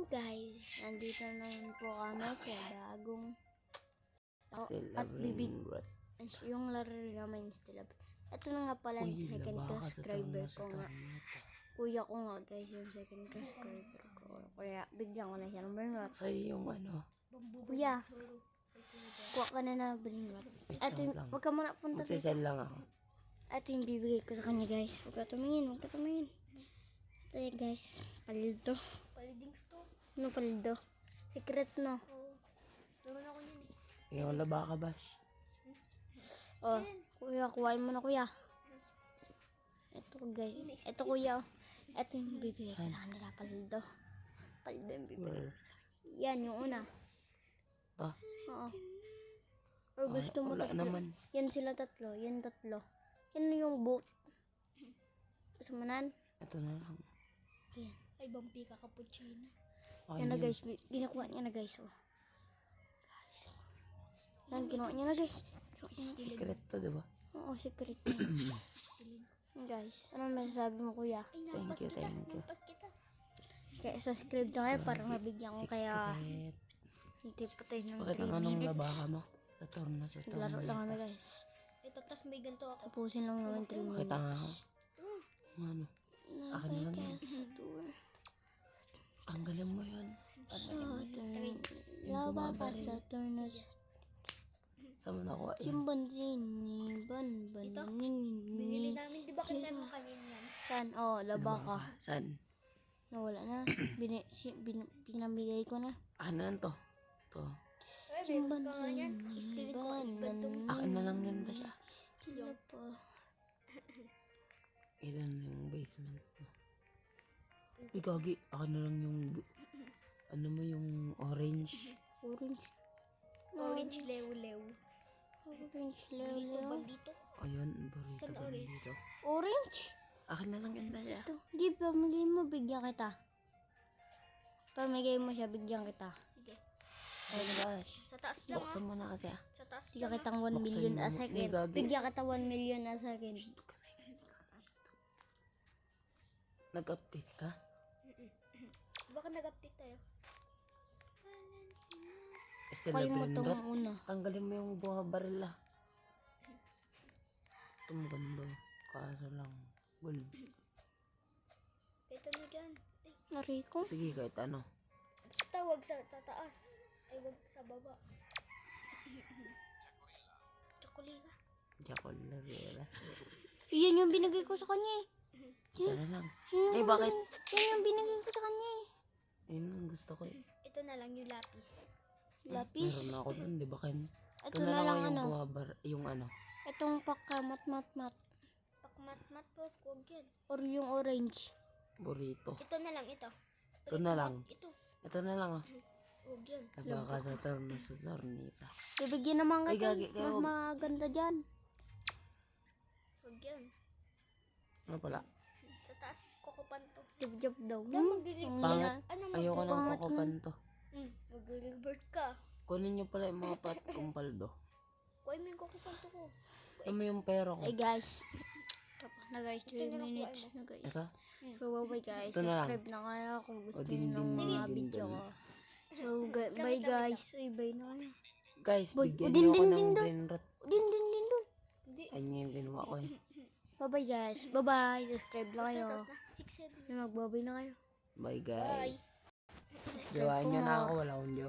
Guys, nandito na yun po kami sa bagong Still at bibig Labrador. yung laro naman still up. Ito na nga pala yung second subscriber ko nga. Kuya ko nga guys, yung second subscriber ko. Kaya bigyan ko na siya ng brainrot. Sa'yo yung ano. Kuya, kuha ka na brainrot. Ito yung, huwag ka muna punta sa Magsisell lang ako. ito yung bibigay ko sa kanya guys. Huwag ka tumingin. Ito yung guys, palildo. Palidings to. Ano palildo? Secret no? Oo. Meron ako yun eh. Sige, wala ba ka, Bash? Oh, kuya, kuhain mo na kuya. Ito guys. Ito kuya. Ito yung bibigay ko sa kanila. Palildo. Palildo yung bibigay. Yan, yung una. Ito. Oo. Or gusto mo wala tatlo? naman. Yan sila tatlo. Yan tatlo. Yan yung boat. Gusto mo nan? Ito na lang. Yan. Ay, bumpy ka cappuccino. Yan na guys. Ginakuha niya na guys. Oh. Guys. Yan, kinuha niya na guys. Secret to, diba? Oo, secret niya. Guys, ano masasabi mo kuya? Ay, Thank you. nampas kita. Kaya subscribe na kayo para mabigyan ko kaya Secret. hindi pa tayo ng Bakit 3 ang anong minutes. laba ka mo? Sa turno. Laro lang kami guys. Ito, tas may ganito ako. Tapusin lang naman 3 Kita nga ako. minutes. Ano? Akin na lang yan. Tanggalin mo yun. Laba pa sa turnos. Saan mo nakuha yun? Yung bansin ni Binili namin, di ba kita mo kanina yan? Saan? Oh, laba ka. Saan? Nawala na. Pinamigay ko na. Akin na lang to. To. Ay, meron ka nga yan. Istilin ko ang gantong. Akin na lang yan ba siya? Sila pa. Ilan na yung basement mo? Ay, gagi. Akin na lang yung... Ano mo yung orange? Orange. Orange lew-lew. Orange Dito, leo. bag dito. Ayun, burrito Saan ba orange? dito? Orange? Akin na lang yan ba siya? Ito. Di, pamigay mo, bigyan kita. Pamigay mo siya, bigyan kita. Sige. Ay, gosh. Sa taas lang Buksan mo na kasi Sa taas Bigyan lang kitang 1 million a second. Ay, gagi. Bigyan kita 1 million a second. Nag-update ka? Baka nag-update tayo. Still Kaya mo Labrador? itong una. Tanggalin mo yung buha barila. Ito maganda. Kaso lang. Gold. Ito na dyan. Ay, Nariko. Sige, kahit ano. tawag sa taas. Ay, wag sa baba. Chocolate. Jackal Lavera. Iyan yung binigay ko sa kanya eh. Ito na lang. Yan Eh, bakit? Yan yung binigay ko sa kanya eh. Yun ang gusto ko eh. Ito na lang yung lapis. Lapis. Meron ako dun, di ba, Ken? Ito Ito na na lang lang yung ano. buha yung ano. Itong pakamat-mat-mat. Pakmat-mat po. Huwag yan. Or yung orange. Burrito. Ito na lang, ito. Ito na lang. Ito. Ito na lang ah. Huwag yan. Nabaka sa turno sa Zornita. Bibigyan naman Ay, kita. gagi kayo. Mas maganda dyan. Huwag yan. Ano pala? Sa taas, kukupan to. Jub-jub daw. Saan magiging Pangit. Ano mo? Ayoko nang Pangat kukupan to. Mag-revert ka. Kunin nyo pala yung mga pat kong paldo. Kuhay mo yung kukupan to ko. Ano mo yung pera ko? Ay guys. Tapos na guys. 3 minutes na guys. Ito? So bye guys. Ito na lang. Subscribe na kaya kung gusto O, niyo ng din, mga din, video din. ko. So bye guys. Ay bye na kayo. Guys, Boy, bigyan din, nyo ako din, ng din, brain rot. Din. Hindi. Ayun yung ginawa ko eh. Bye bye guys. Bye bye. Subscribe na kayo. Tapos na. 6-7. Magbabay na kayo. Bye Bye. guys. Jowa nyo na ako, wala akong jowa.